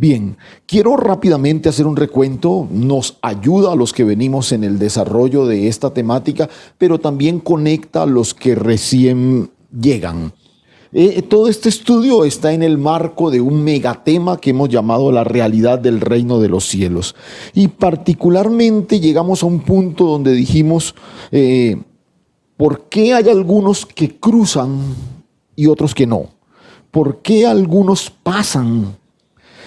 Bien, quiero rápidamente hacer un recuento. Nos ayuda a los que venimos en el desarrollo de esta temática, pero también conecta a los que recién llegan. Todo este estudio está en el marco de un megatema que hemos llamado la realidad del reino de los cielos. Y particularmente llegamos a un punto donde dijimos, ¿por qué hay algunos que cruzan y otros que no? ¿Por qué algunos pasan?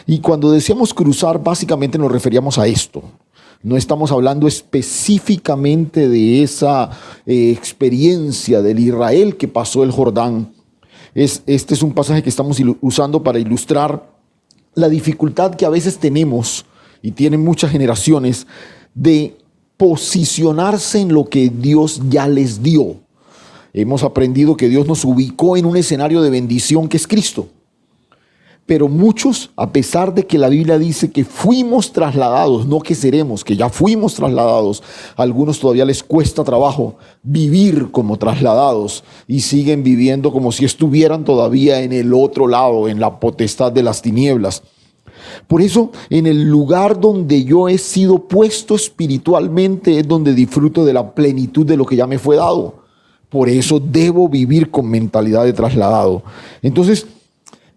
Y cuando decíamos cruzar, básicamente nos referíamos a esto. No estamos hablando específicamente de esa experiencia del Israel que pasó el Jordán. Este es un pasaje que estamos usando para ilustrar la dificultad que a veces tenemos, y tienen muchas generaciones, de posicionarse en lo que Dios ya les dio. Hemos aprendido que Dios nos ubicó en un escenario de bendición que es Cristo. Pero muchos, a pesar de que la Biblia dice que fuimos trasladados, no que seremos, que ya fuimos trasladados, a algunos todavía les cuesta trabajo vivir como trasladados y siguen viviendo como si estuvieran todavía en el otro lado, en la potestad de las tinieblas. Por eso, en el lugar donde yo he sido puesto espiritualmente es donde disfruto de la plenitud de lo que ya me fue dado. Por eso debo vivir con mentalidad de trasladado. Entonces,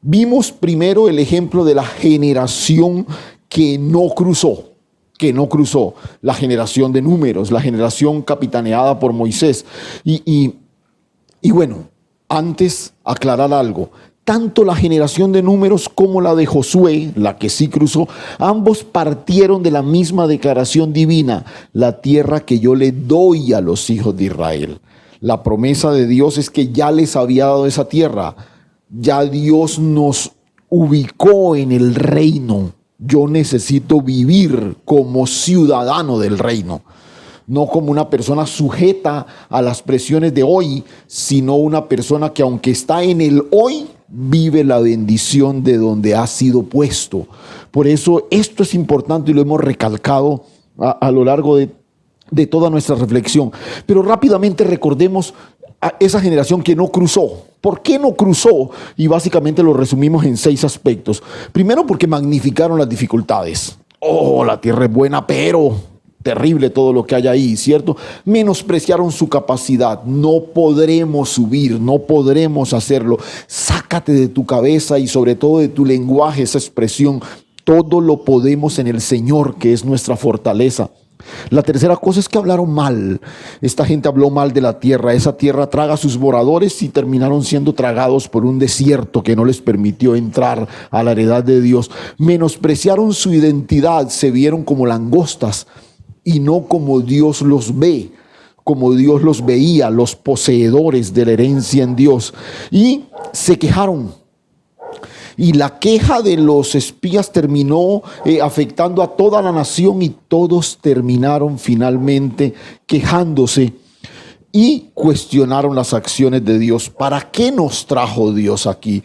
vimos primero el ejemplo de la generación que no cruzó, la generación de números, la generación capitaneada por Moisés. Y bueno, antes aclarar algo. Tanto la generación de números como la de Josué, la que sí cruzó, ambos partieron de la misma declaración divina: la tierra que yo le doy a los hijos de Israel. La promesa de Dios es que ya les había dado esa tierra. Ya Dios nos ubicó en el reino. Yo necesito vivir como ciudadano del reino, no como una persona sujeta a las presiones de hoy, sino una persona que, aunque está en el hoy, vive la bendición de donde ha sido puesto. Por eso esto es importante y lo hemos recalcado a lo largo de toda nuestra reflexión. Pero rápidamente recordemos a esa generación que no cruzó. ¿Por qué no cruzó? Y básicamente lo resumimos en 6 aspectos. Primero, porque magnificaron las dificultades. Oh, la tierra es buena, pero terrible todo lo que hay ahí, ¿cierto? Menospreciaron su capacidad. No podremos subir, no podremos hacerlo. Sácate de tu cabeza y sobre todo de tu lenguaje esa expresión: todo lo podemos en el Señor, que es nuestra fortaleza. La tercera cosa es que hablaron mal. Esta gente habló mal de la tierra. Esa tierra traga a sus moradores y terminaron siendo tragados por un desierto que no les permitió entrar a la heredad de Dios. Menospreciaron su identidad, se vieron como langostas y no como Dios los ve, como Dios los veía, los poseedores de la herencia en Dios. Y se quejaron. Y la queja de los espías terminó afectando a toda la nación, y todos terminaron finalmente quejándose y cuestionaron las acciones de Dios. ¿Para qué nos trajo Dios aquí?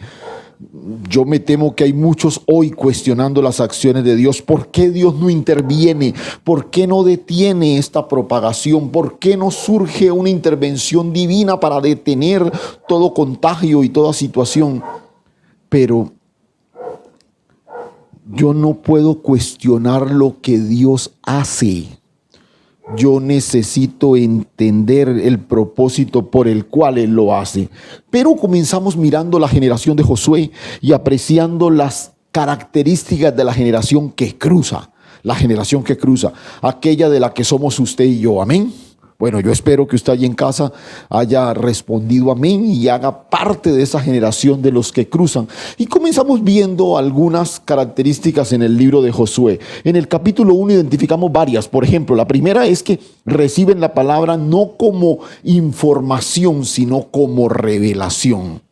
Yo me temo que hay muchos hoy cuestionando las acciones de Dios. ¿Por qué Dios no interviene? ¿Por qué no detiene esta propagación? ¿Por qué no surge una intervención divina para detener todo contagio y toda situación? Pero yo no puedo cuestionar lo que Dios hace. Yo necesito entender el propósito por el cual Él lo hace. Pero comenzamos mirando la generación de Josué y apreciando las características de la generación que cruza. La generación que cruza, aquella de la que somos usted y yo. Amén. Bueno, yo espero que usted allí en casa haya respondido amén y haga parte de esa generación de los que cruzan. Y comenzamos viendo algunas características en el libro de Josué. En el capítulo 1 identificamos varias. Por ejemplo, la primera es que reciben la palabra no como información, sino como revelación.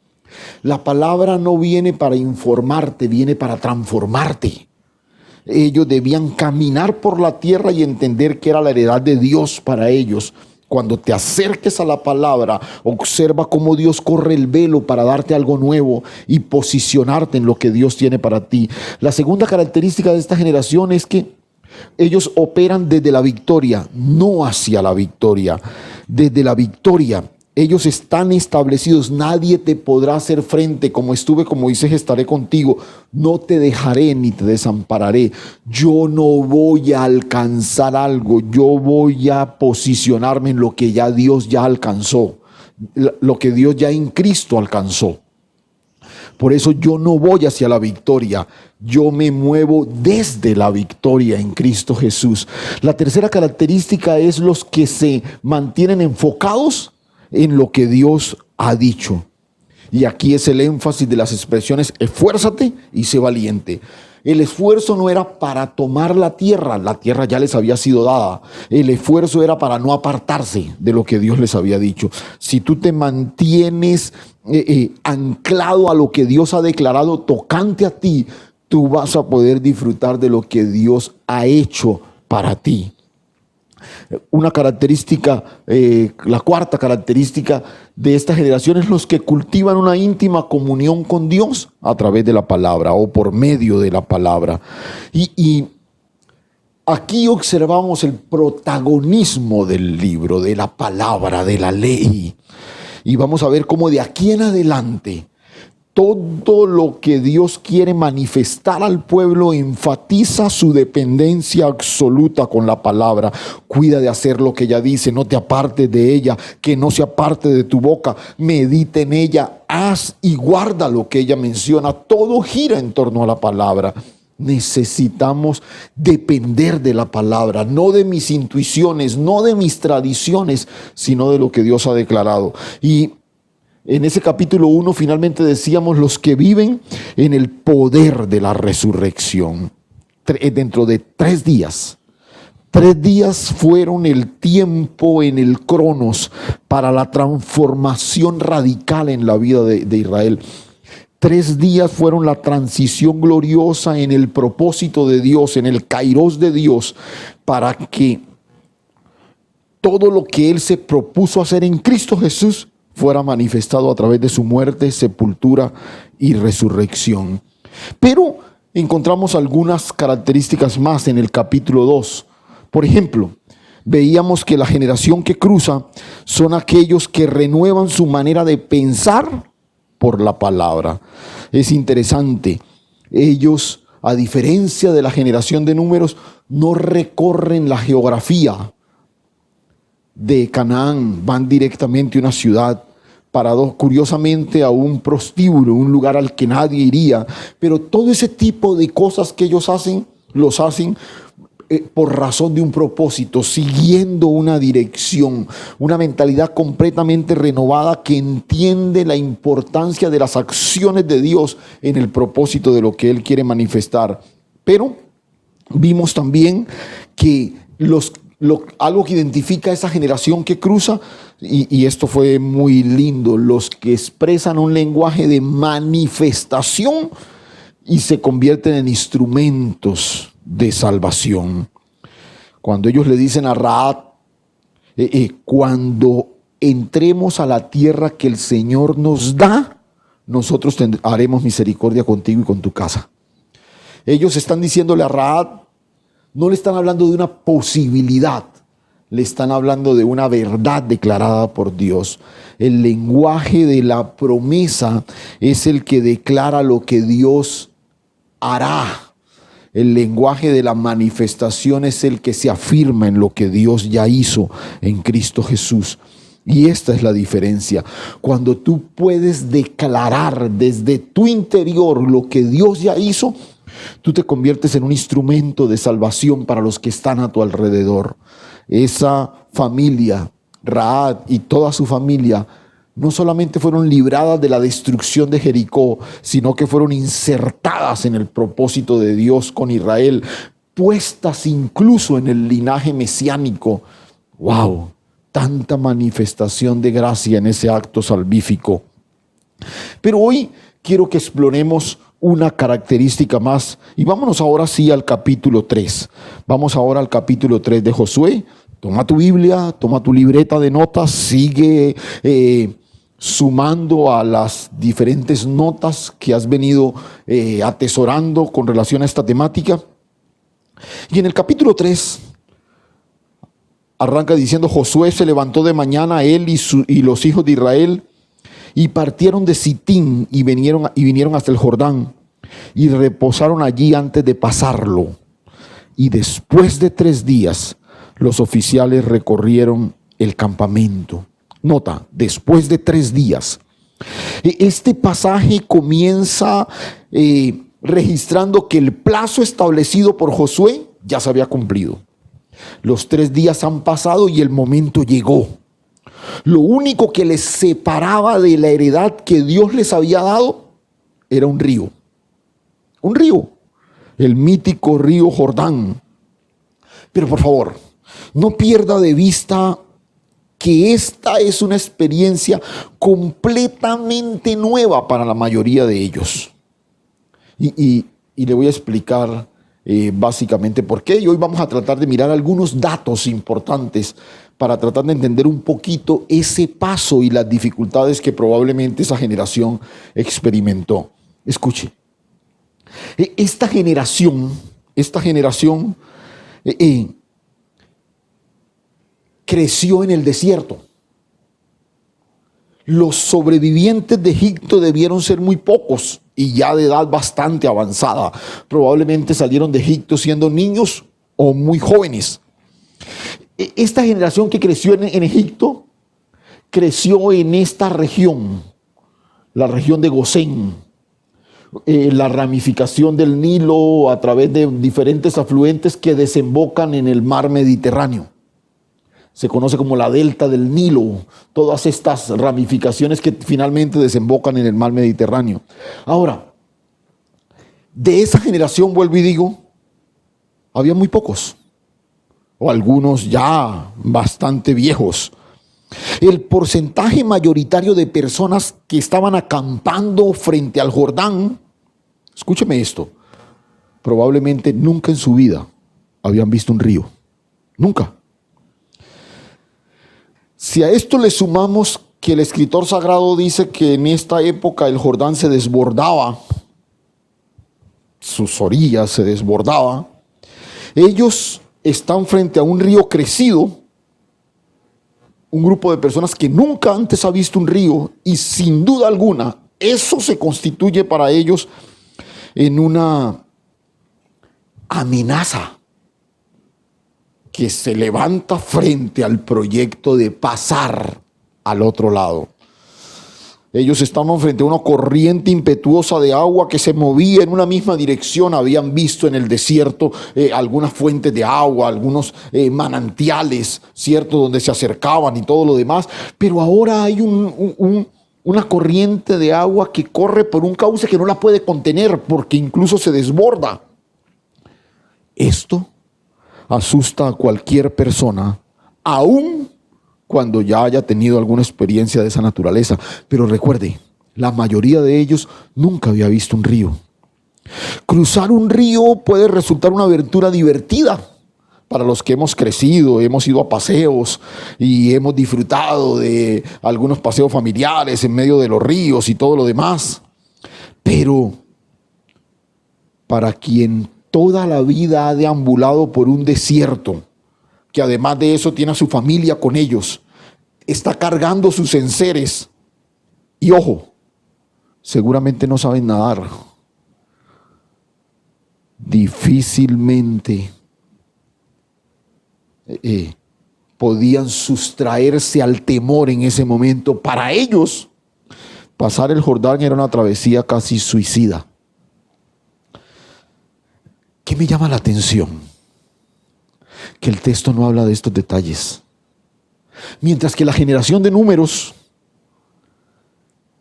La palabra no viene para informarte, viene para transformarte. Ellos debían caminar por la tierra y entender que era la heredad de Dios para ellos. Cuando te acerques a la palabra, observa cómo Dios corre el velo para darte algo nuevo y posicionarte en lo que Dios tiene para ti. La segunda característica de esta generación es que ellos operan desde la victoria, no hacia la victoria. Desde la victoria. Ellos están establecidos, nadie te podrá hacer frente. Como estuve con Moisés, estaré contigo. No te dejaré ni te desampararé. Yo no voy a alcanzar algo, yo voy a posicionarme en lo que ya Dios ya alcanzó, lo que Dios ya en Cristo alcanzó. Por eso yo no voy hacia la victoria, yo me muevo desde la victoria en Cristo Jesús. La tercera característica es los que se mantienen enfocados en lo que Dios ha dicho. Y aquí es el énfasis de las expresiones: esfuérzate y sé valiente. El esfuerzo no era para tomar la tierra ya les había sido dada. El esfuerzo era para no apartarse de lo que Dios les había dicho. Si tú te mantienes anclado a lo que Dios ha declarado tocante a ti, tú vas a poder disfrutar de lo que Dios ha hecho para ti. Una característica, la cuarta característica de esta generación es los que cultivan una íntima comunión con Dios a través de la palabra o por medio de la palabra. Y aquí observamos el protagonismo del libro, de la palabra, de la ley. Y vamos a ver cómo de aquí en adelante todo lo que Dios quiere manifestar al pueblo enfatiza su dependencia absoluta con la palabra. Cuida de hacer lo que ella dice, no te apartes de ella, que no se aparte de tu boca. Medita en ella, haz y guarda lo que ella menciona. Todo gira en torno a la palabra. Necesitamos depender de la palabra, no de mis intuiciones, no de mis tradiciones, sino de lo que Dios ha declarado. Y en ese capítulo 1 finalmente decíamos los que viven en el poder de la resurrección. Dentro de 3 días. 3 días fueron el tiempo en el Cronos para la transformación radical en la vida de Israel. 3 días fueron la transición gloriosa en el propósito de Dios, en el kairos de Dios, para que todo lo que Él se propuso hacer en Cristo Jesús fuera manifestado a través de su muerte, sepultura y resurrección. Pero encontramos algunas características más en el capítulo 2. Por ejemplo, veíamos que la generación que cruza son aquellos que renuevan su manera de pensar por la palabra. Es interesante. Ellos, a diferencia de la generación de números, no recorren la geografía de Canaán, van directamente a una ciudad. Curiosamente a un prostíbulo, un lugar al que nadie iría, pero todo ese tipo de cosas que ellos hacen, los hacen por razón de un propósito, siguiendo una dirección, una mentalidad completamente renovada que entiende la importancia de las acciones de Dios en el propósito de lo que Él quiere manifestar. Pero vimos también que algo que identifica a esa generación que cruza, y esto fue muy lindo, los que expresan un lenguaje de manifestación y se convierten en instrumentos de salvación. Cuando ellos le dicen a Rahab, cuando entremos a la tierra que el Señor nos da, nosotros haremos misericordia contigo y con tu casa. Ellos están diciéndole a Rahab, no le están hablando de una posibilidad, le están hablando de una verdad declarada por Dios. El lenguaje de la promesa es el que declara lo que Dios hará. El lenguaje de la manifestación es el que se afirma en lo que Dios ya hizo en Cristo Jesús. Y esta es la diferencia. Cuando tú puedes declarar desde tu interior lo que Dios ya hizo, tú te conviertes en un instrumento de salvación para los que están a tu alrededor. Esa familia, Rahab y toda su familia, no solamente fueron libradas de la destrucción de Jericó, sino que fueron insertadas en el propósito de Dios con Israel, puestas incluso en el linaje mesiánico. ¡Wow! Tanta manifestación de gracia en ese acto salvífico. Pero hoy quiero que exploremos una característica más. Y vámonos ahora sí al capítulo 3. Vamos ahora al capítulo 3 de Josué. Toma tu Biblia, toma tu libreta de notas, sigue sumando a las diferentes notas que has venido atesorando con relación a esta temática. Y en el capítulo 3 arranca diciendo: Josué se levantó de mañana, él y los hijos de Israel, y partieron de Sitín y vinieron hasta el Jordán, y reposaron allí antes de pasarlo. Y después de 3 días, los oficiales recorrieron el campamento. Nota, después de 3 días. Este pasaje comienza registrando que el plazo establecido por Josué ya se había cumplido. Los 3 días han pasado y el momento llegó. Lo único que les separaba de la heredad que Dios les había dado era un río. Un río. El mítico río Jordán. Pero por favor, no pierda de vista que esta es una experiencia completamente nueva para la mayoría de ellos. Y le voy a explicar básicamente por qué. Y hoy vamos a tratar de mirar algunos datos importantes para tratar de entender un poquito ese paso y las dificultades que probablemente esa generación experimentó. Escuche, esta generación creció en el desierto. Los sobrevivientes de Egipto debieron ser muy pocos y ya de edad bastante avanzada. Probablemente salieron de Egipto siendo niños o muy jóvenes. Esta generación que creció en Egipto, creció en esta región, la región de Gosén, la ramificación del Nilo a través de diferentes afluentes que desembocan en el mar Mediterráneo. Se conoce como la delta del Nilo, todas estas ramificaciones que finalmente desembocan en el mar Mediterráneo. Ahora, de esa generación, vuelvo y digo, había muy pocos, o algunos ya bastante viejos. El porcentaje mayoritario de personas que estaban acampando frente al Jordán, escúcheme esto, probablemente nunca en su vida habían visto un río. Nunca. Si a esto le sumamos que el escritor sagrado dice que en esta época el Jordán se desbordaba, sus orillas se desbordaban, ellos están frente a un río crecido, un grupo de personas que nunca antes ha visto un río, y sin duda alguna eso se constituye para ellos en una amenaza que se levanta frente al proyecto de pasar al otro lado. Ellos estaban frente a una corriente impetuosa de agua que se movía en una misma dirección. Habían visto en el desierto algunas fuentes de agua, algunos manantiales, ¿cierto?, donde se acercaban y todo lo demás. Pero ahora hay una corriente de agua que corre por un cauce que no la puede contener porque incluso se desborda. Esto asusta a cualquier persona, aún cuando ya haya tenido alguna experiencia de esa naturaleza. Pero recuerde, la mayoría de ellos nunca había visto un río. Cruzar un río puede resultar una aventura divertida para los que hemos crecido, hemos ido a paseos y hemos disfrutado de algunos paseos familiares en medio de los ríos y todo lo demás. Pero para quien toda la vida ha deambulado por un desierto, que además de eso tiene a su familia con ellos, está cargando sus enseres y, ojo, seguramente no saben nadar, difícilmente podían sustraerse al temor en ese momento. Para ellos, pasar el Jordán era una travesía casi suicida. ¿Qué me llama la atención? Que el texto no habla de estos detalles. Mientras que la generación de Números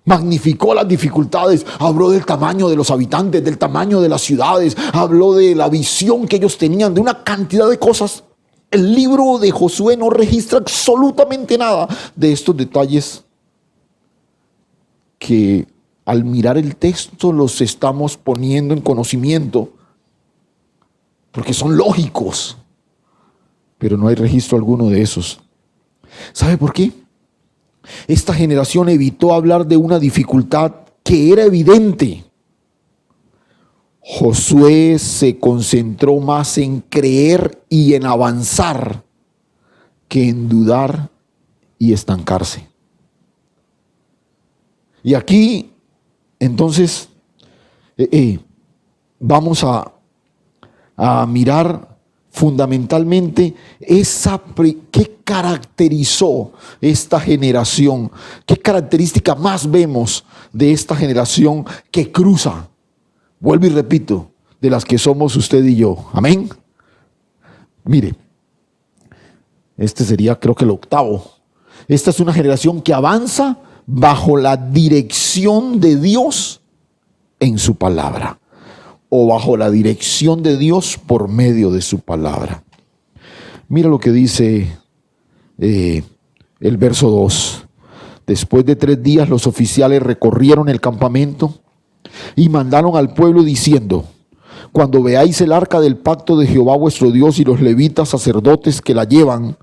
magnificó las dificultades, habló del tamaño de los habitantes, del tamaño de las ciudades, habló de la visión que ellos tenían, de una cantidad de cosas. El libro de Josué no registra absolutamente nada de estos detalles que al mirar el texto los estamos poniendo en conocimiento, porque son lógicos, pero no hay registro alguno de esos. ¿Sabe por qué? Esta generación evitó hablar de una dificultad que era evidente. Josué se concentró más en creer y en avanzar que en dudar y estancarse. Y aquí, entonces, vamos a mirar fundamentalmente qué caracterizó esta generación, qué característica más vemos de esta generación que cruza, vuelvo y repito, de las que somos usted y yo. Amén. Mire, este sería creo que el octavo. Esta es una generación que avanza bajo la dirección de Dios en su palabra, o bajo la dirección de Dios por medio de su palabra. Mira lo que dice el verso 2. Después de 3 días los oficiales recorrieron el campamento y mandaron al pueblo diciendo: cuando veáis el arca del pacto de Jehová vuestro Dios y los levitas sacerdotes que la llevan,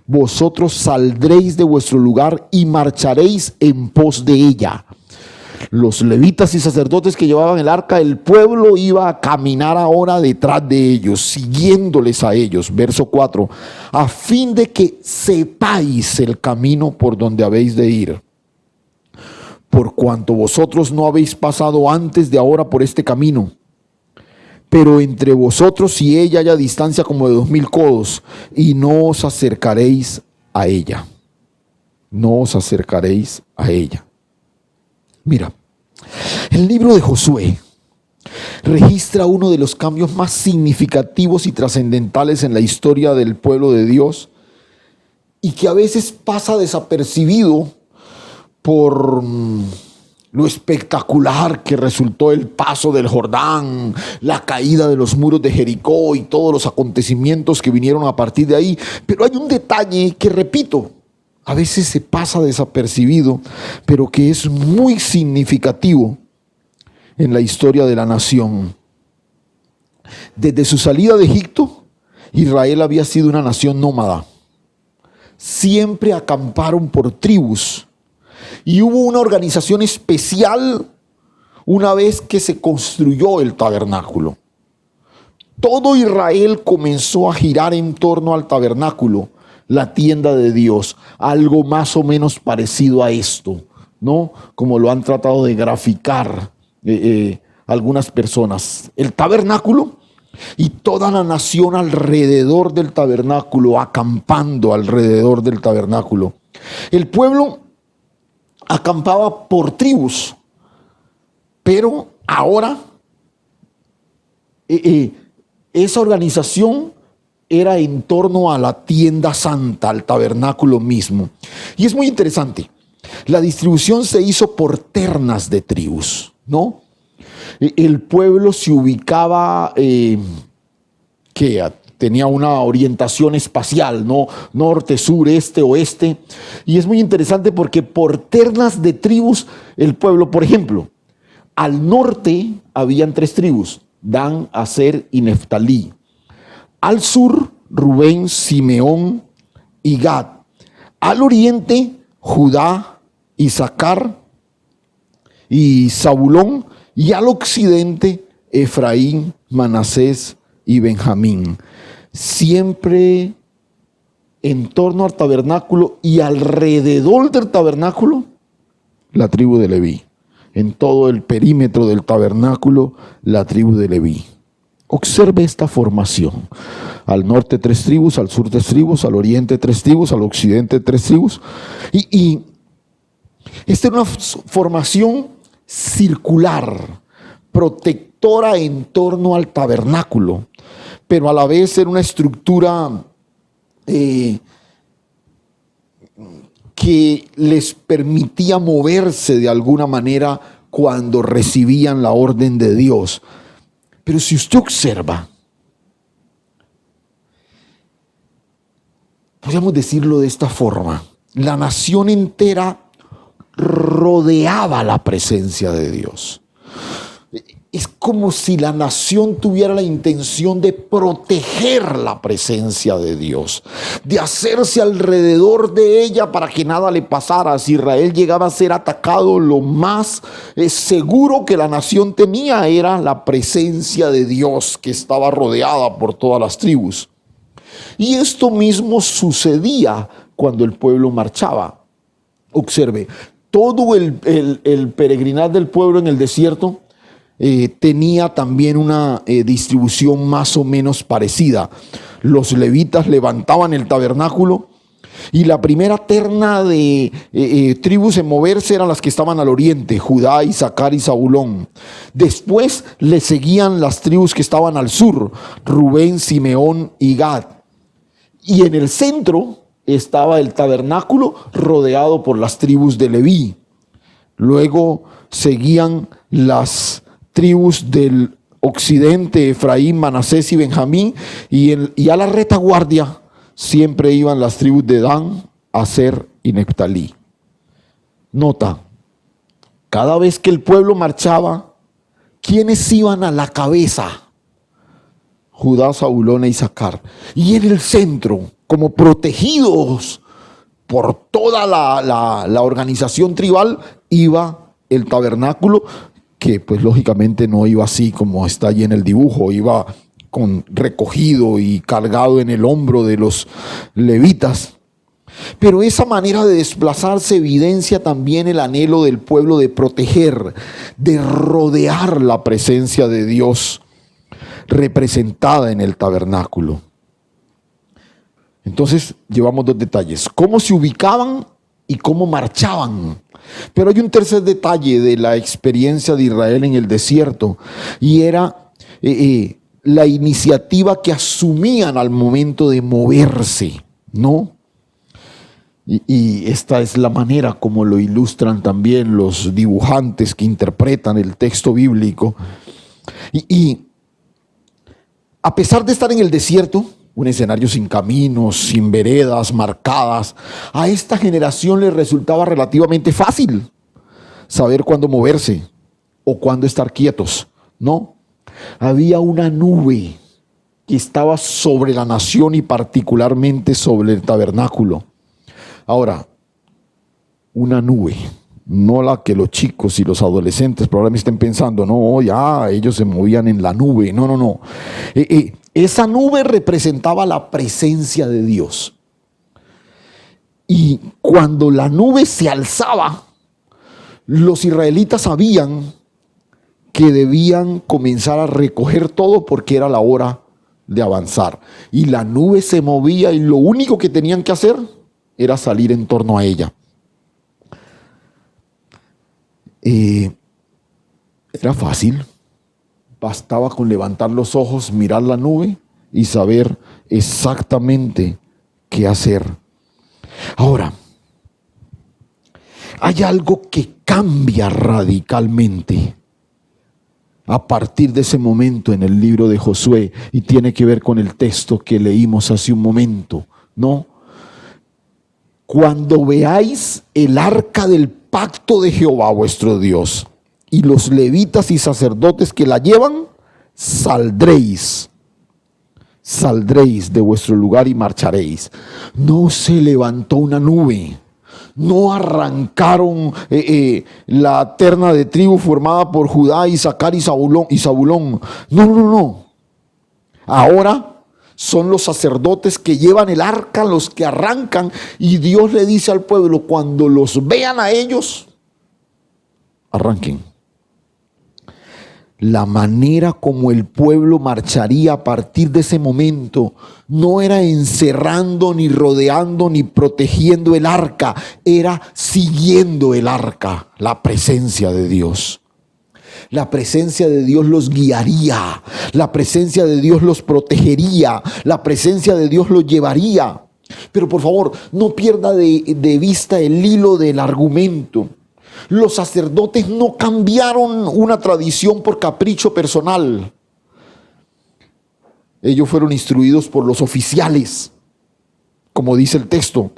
vosotros saldréis de vuestro lugar y marcharéis en pos de ella. Los levitas y sacerdotes que llevaban el arca, el pueblo iba a caminar ahora detrás de ellos, siguiéndoles a ellos. Verso 4, a fin de que sepáis el camino por donde habéis de ir. Por cuanto vosotros no habéis pasado antes de ahora por este camino, pero entre vosotros y ella haya distancia como de 2000 codos, y no os acercaréis a ella. No os acercaréis a ella. Mira, el libro de Josué registra uno de los cambios más significativos y trascendentales en la historia del pueblo de Dios, y que a veces pasa desapercibido por lo espectacular que resultó el paso del Jordán, la caída de los muros de Jericó y todos los acontecimientos que vinieron a partir de ahí. Pero hay un detalle que, repito, a veces se pasa desapercibido, pero que es muy significativo en la historia de la nación. Desde su salida de Egipto, Israel había sido una nación nómada. Siempre acamparon por tribus. Y hubo una organización especial una vez que se construyó el tabernáculo. Todo Israel comenzó a girar en torno al tabernáculo, la tienda de Dios, algo más o menos parecido a esto, ¿no? Como lo han tratado de graficar algunas personas. El tabernáculo y toda la nación alrededor del tabernáculo, acampando alrededor del tabernáculo. El pueblo acampaba por tribus, pero ahora esa organización era en torno a la tienda santa, al tabernáculo mismo. Y es muy interesante, la distribución se hizo por ternas de tribus, ¿no? El pueblo se ubicaba, tenía una orientación espacial, ¿no? Norte, sur, este, oeste. Y es muy interesante porque por ternas de tribus, el pueblo, por ejemplo, al norte habían 3 tribus, Dan, Aser y Neftalí. Al sur, Rubén, Simeón y Gad. Al oriente, Judá, Isaacar y Zabulón. Y al occidente, Efraín, Manasés y Benjamín. Siempre en torno al tabernáculo y alrededor del tabernáculo, la tribu de Leví. En todo el perímetro del tabernáculo, la tribu de Leví. Observe esta formación. Al norte 3 tribus, al sur 3 tribus, al oriente 3 tribus, al occidente 3 tribus. Y esta es una formación circular, protectora en torno al tabernáculo, pero a la vez era una estructura que les permitía moverse de alguna manera cuando recibían la orden de Dios. Pero si usted observa, podríamos decirlo de esta forma, la nación entera rodeaba la presencia de Dios. Es como si la nación tuviera la intención de proteger la presencia de Dios, de hacerse alrededor de ella para que nada le pasara. Si Israel llegaba a ser atacado, lo más seguro que la nación tenía era la presencia de Dios, que estaba rodeada por todas las tribus. Y esto mismo sucedía cuando el pueblo marchaba. Observe, todo el peregrinar del pueblo en el desierto tenía también una distribución más o menos parecida. Los levitas levantaban el tabernáculo y la primera terna de tribus en moverse eran las que estaban al oriente: Judá, Isaacar y Zabulón. Después le seguían las tribus que estaban al sur: Rubén, Simeón y Gad. Y en el centro estaba el tabernáculo rodeado por las tribus de Leví. Luego seguían las tribus del occidente: Efraín, Manasés y Benjamín. Y a la retaguardia siempre iban las tribus de Dan, Aser y Neftalí. Nota, cada vez que el pueblo marchaba, ¿quiénes iban a la cabeza? Judá, Zabulón e Isaacar. Y en el centro, como protegidos por toda la organización tribal, iba el tabernáculo, que pues lógicamente no iba así como está allí en el dibujo, iba recogido y cargado en el hombro de los levitas. Pero esa manera de desplazarse evidencia también el anhelo del pueblo de proteger, de rodear la presencia de Dios representada en el tabernáculo. Entonces llevamos dos detalles: cómo se ubicaban y cómo marchaban. Pero hay un tercer detalle de la experiencia de Israel en el desierto, y era la iniciativa que asumían al momento de moverse, ¿no? Y esta es la manera como lo ilustran también los dibujantes que interpretan el texto bíblico. Y a pesar de estar en el desierto, un escenario sin caminos, sin veredas marcadas, a esta generación le resultaba relativamente fácil saber cuándo moverse o cuándo estar quietos, ¿no? Había una nube que estaba sobre la nación y particularmente sobre el tabernáculo. Ahora, una nube, no la que los chicos y los adolescentes probablemente estén pensando: no, ya ellos se movían en la nube. No. Esa nube representaba la presencia de Dios. Y cuando la nube se alzaba, los israelitas sabían que debían comenzar a recoger todo porque era la hora de avanzar. Y la nube se movía y lo único que tenían que hacer era salir en torno a ella. Era fácil. Bastaba con levantar los ojos, mirar la nube y saber exactamente qué hacer. Ahora, hay algo que cambia radicalmente a partir de ese momento en el libro de Josué, y tiene que ver con el texto que leímos hace un momento, ¿no? Cuando veáis el arca del pacto de Jehová vuestro Dios y los levitas y sacerdotes que la llevan, saldréis de vuestro lugar y marcharéis. No se levantó una nube, no arrancaron la terna de tribu formada por Judá, Isaacar y Zabulón. No. Ahora son los sacerdotes que llevan el arca los que arrancan, y Dios le dice al pueblo: cuando los vean a ellos, arranquen. La manera como el pueblo marcharía a partir de ese momento no era encerrando, ni rodeando, ni protegiendo el arca, era siguiendo el arca, la presencia de Dios. La presencia de Dios los guiaría, la presencia de Dios los protegería, la presencia de Dios los llevaría. Pero por favor, no pierda de vista el hilo del argumento. Los sacerdotes no cambiaron una tradición por capricho personal. Ellos fueron instruidos por los oficiales, como dice el texto.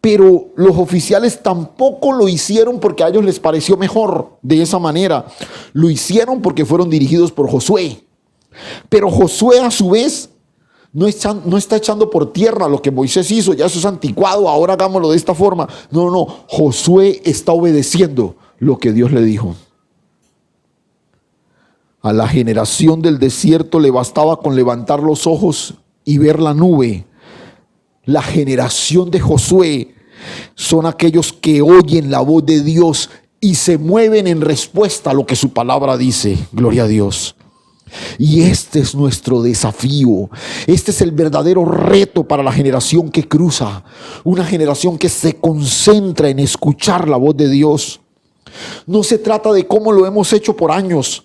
Pero los oficiales tampoco lo hicieron porque a ellos les pareció mejor de esa manera. Lo hicieron porque fueron dirigidos por Josué. Pero Josué, a su vez, no está echando por tierra lo que Moisés hizo. Ya eso es anticuado, ahora hagámoslo de esta forma. No. Josué está obedeciendo lo que Dios le dijo. A la generación del desierto le bastaba con levantar los ojos y ver la nube La generación de Josué son aquellos que oyen la voz de Dios y se mueven en respuesta a lo que su palabra dice. Gloria a Dios. Y este es nuestro desafío. Este es el verdadero reto para la generación que cruza. Una generación que se concentra en escuchar la voz de Dios. No se trata de cómo lo hemos hecho por años.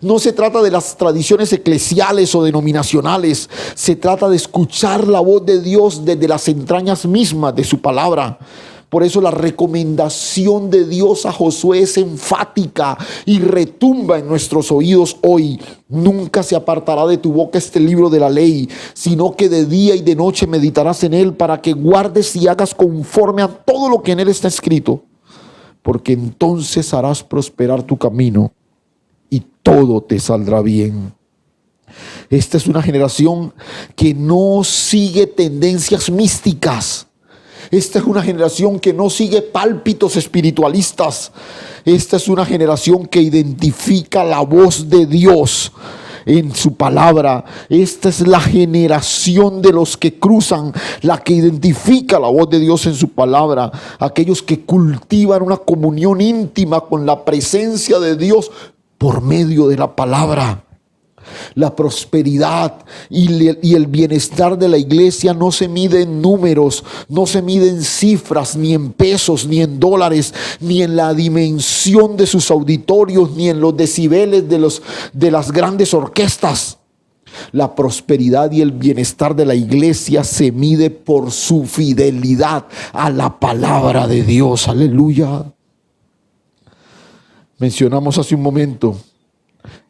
No se trata de las tradiciones eclesiales o denominacionales. Se trata de escuchar la voz de Dios desde las entrañas mismas de su palabra. Por eso la recomendación de Dios a Josué es enfática y retumba en nuestros oídos hoy. Nunca se apartará de tu boca este libro de la ley, sino que de día y de noche meditarás en él para que guardes y hagas conforme a todo lo que en él está escrito. Porque entonces harás prosperar tu camino y todo te saldrá bien. Esta es una generación que no sigue tendencias místicas. Esta es una generación que no sigue pálpitos espiritualistas. Esta es una generación que identifica la voz de Dios en su palabra. Esta es la generación de los que cruzan, la que identifica la voz de Dios en su palabra. Aquellos que cultivan una comunión íntima con la presencia de Dios por medio de la palabra. La prosperidad y el bienestar de la iglesia no se mide en números, no se mide en cifras, ni en pesos, ni en dólares, ni en la dimensión de sus auditorios, ni en los decibeles de las grandes orquestas. La prosperidad y el bienestar de la iglesia se mide por su fidelidad a la palabra de Dios. Aleluya. Mencionamos hace un momento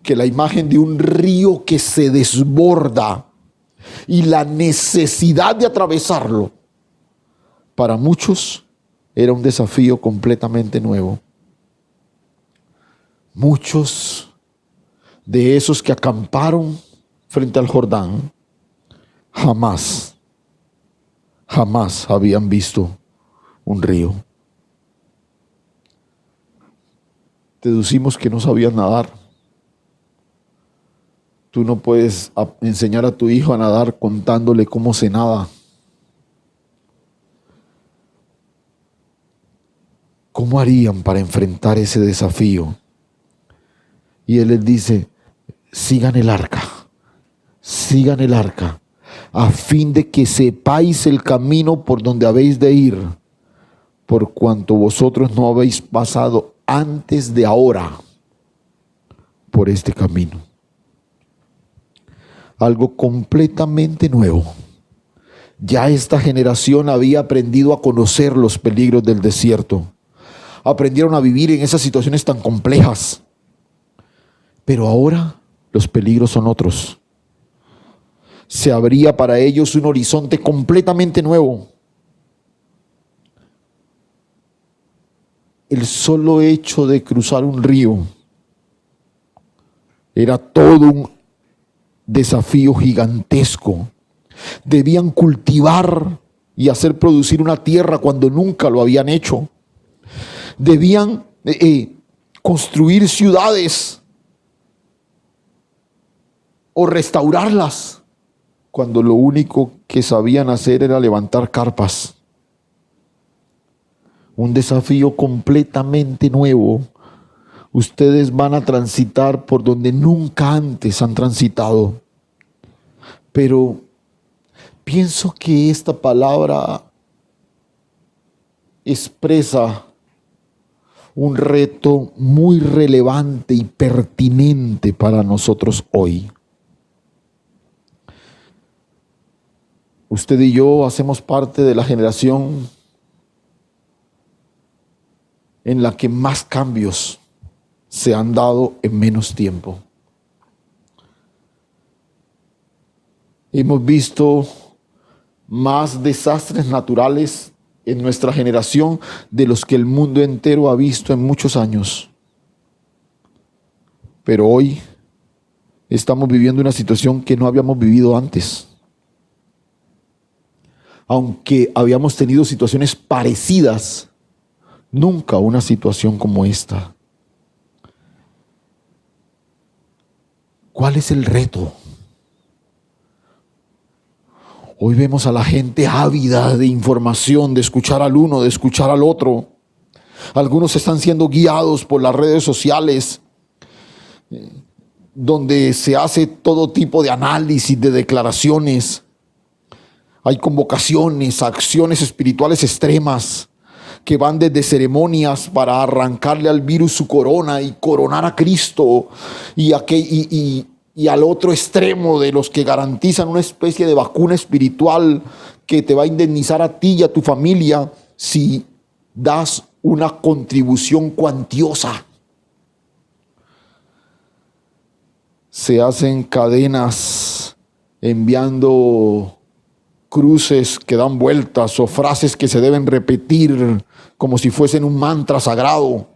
que la imagen de un río que se desborda y la necesidad de atravesarlo, para muchos era un desafío completamente nuevo. Muchos de esos que acamparon frente al Jordán jamás habían visto un río. Deducimos que no sabían nadar. Tú no puedes enseñar a tu hijo a nadar contándole cómo se nada. ¿Cómo harían para enfrentar ese desafío? Y él les dice, sigan el arca, a fin de que sepáis el camino por donde habéis de ir, por cuanto vosotros no habéis pasado antes de ahora por este camino. Algo completamente nuevo. Ya esta generación había aprendido a conocer los peligros del desierto. Aprendieron a vivir en esas situaciones tan complejas. Pero ahora los peligros son otros. Se abría para ellos un horizonte completamente nuevo. El solo hecho de cruzar un río era todo un desafío gigantesco. Debían cultivar y hacer producir una tierra cuando nunca lo habían hecho. Debían construir ciudades o restaurarlas cuando lo único que sabían hacer era levantar carpas. Un desafío completamente nuevo. Ustedes van a transitar por donde nunca antes han transitado. Pero pienso que esta palabra expresa un reto muy relevante y pertinente para nosotros hoy. Usted y yo hacemos parte de la generación en la que más cambios se han dado en menos tiempo. Hemos visto más desastres naturales en nuestra generación de los que el mundo entero ha visto en muchos años. Pero hoy estamos viviendo una situación que no habíamos vivido antes. Aunque habíamos tenido situaciones parecidas, nunca una situación como esta. ¿Cuál es el reto? Hoy vemos a la gente ávida de información, de escuchar al uno, de escuchar al otro. Algunos están siendo guiados por las redes sociales, donde se hace todo tipo de análisis, de declaraciones. Hay convocaciones, acciones espirituales extremas que van desde ceremonias para arrancarle al virus su corona y coronar a Cristo, y al otro extremo de los que garantizan una especie de vacuna espiritual que te va a indemnizar a ti y a tu familia si das una contribución cuantiosa. Se hacen cadenas enviando cruces que dan vueltas o frases que se deben repetir como si fuesen un mantra sagrado.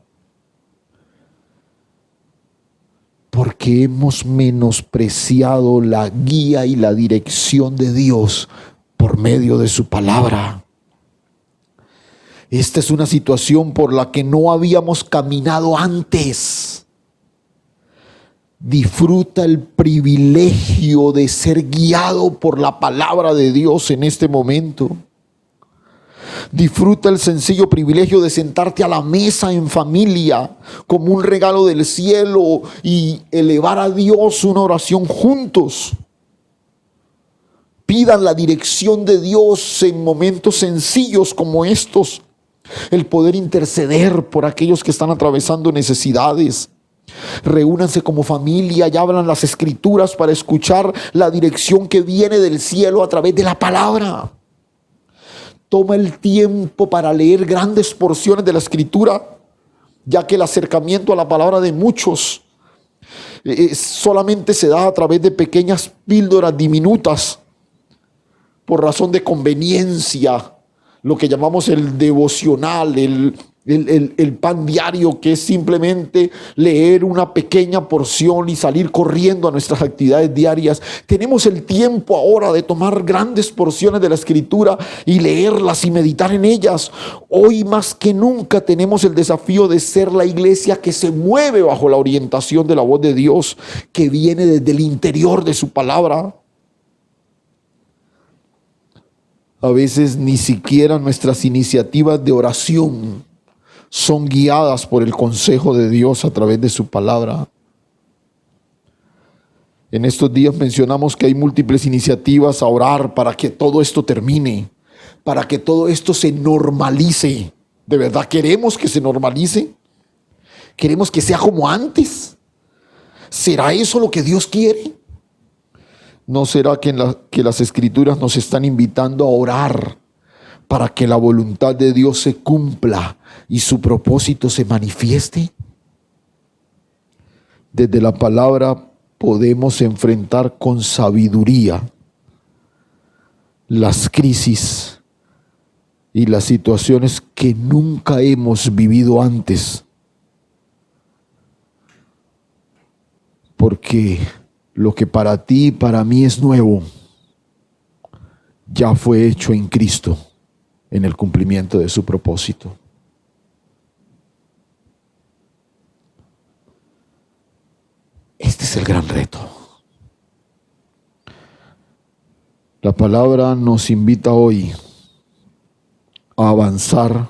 Porque hemos menospreciado la guía y la dirección de Dios por medio de su palabra. Esta es una situación por la que no habíamos caminado antes. Disfruta el privilegio de ser guiado por la palabra de Dios en este momento. Disfruta el sencillo privilegio de sentarte a la mesa en familia como un regalo del cielo y elevar a Dios una oración juntos. Pidan la dirección de Dios en momentos sencillos como estos. El poder interceder por aquellos que están atravesando necesidades. Reúnanse como familia y abran las escrituras para escuchar la dirección que viene del cielo a través de la palabra. Toma el tiempo para leer grandes porciones de la escritura, ya que el acercamiento a la palabra de muchos solamente se da a través de pequeñas píldoras diminutas por razón de conveniencia, lo que llamamos el devocional, el pan diario, que es simplemente leer una pequeña porción y salir corriendo a nuestras actividades diarias. Tenemos el tiempo ahora de tomar grandes porciones de la escritura y leerlas y meditar en ellas. Hoy más que nunca tenemos el desafío de ser la iglesia que se mueve bajo la orientación de la voz de Dios, que viene desde el interior de su palabra. A veces ni siquiera nuestras iniciativas de oración son guiadas por el consejo de Dios a través de su palabra. En estos días mencionamos que hay múltiples iniciativas a orar para que todo esto termine, para que todo esto se normalice. ¿De verdad queremos que se normalice? ¿Queremos que sea como antes? ¿Será eso lo que Dios quiere? ¿No será que las escrituras nos están invitando a orar para que la voluntad de Dios se cumpla y su propósito se manifieste? Desde la palabra podemos enfrentar con sabiduría las crisis y las situaciones que nunca hemos vivido antes. Porque lo que para ti y para mí es nuevo, ya fue hecho en Cristo, en el cumplimiento de su propósito. Este es el gran reto. La palabra nos invita hoy a avanzar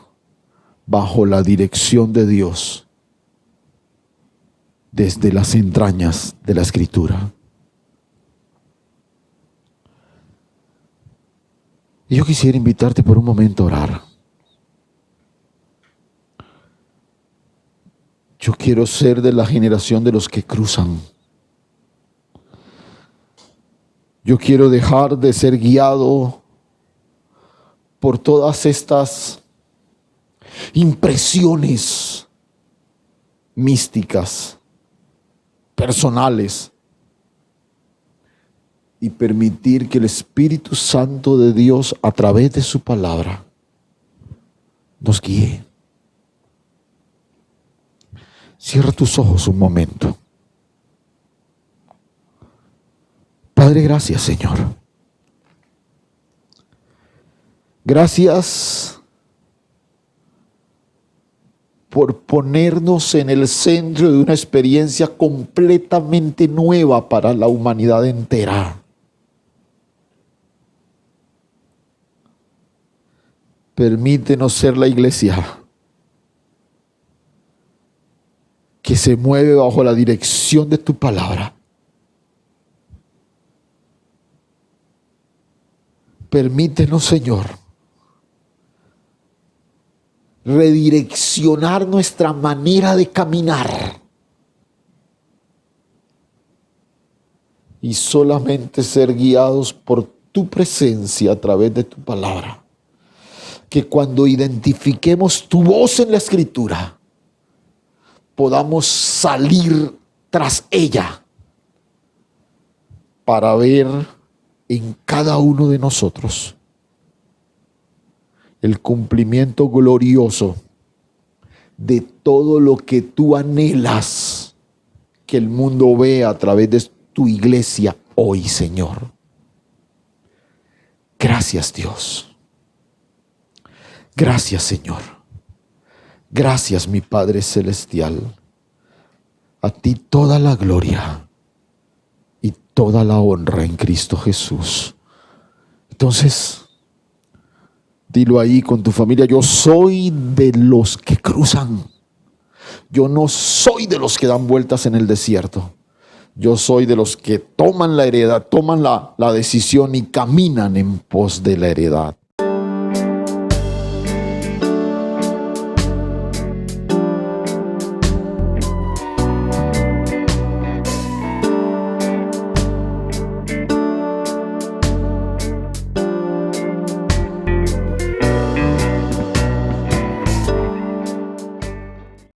bajo la dirección de Dios desde las entrañas de la Escritura. Y yo quisiera invitarte por un momento a orar. Yo quiero ser de la generación de los que cruzan. Yo quiero dejar de ser guiado por todas estas impresiones místicas, personales, y permitir que el Espíritu Santo de Dios, a través de su palabra, nos guíe. Cierra tus ojos un momento. Padre, gracias, Señor. Gracias por ponernos en el centro de una experiencia completamente nueva para la humanidad entera. Permítenos ser la iglesia que se mueve bajo la dirección de tu palabra. Permítenos, Señor, redireccionar nuestra manera de caminar y solamente ser guiados por tu presencia a través de tu palabra. Que cuando identifiquemos tu voz en la Escritura, podamos salir tras ella para ver en cada uno de nosotros el cumplimiento glorioso de todo lo que tú anhelas que el mundo vea a través de tu iglesia hoy, Señor. Gracias, Dios. Gracias, Señor. Gracias, mi Padre Celestial. A ti toda la gloria y toda la honra en Cristo Jesús. Entonces, dilo ahí con tu familia: yo soy de los que cruzan. Yo no soy de los que dan vueltas en el desierto. Yo soy de los que toman la heredad, toman la decisión y caminan en pos de la heredad.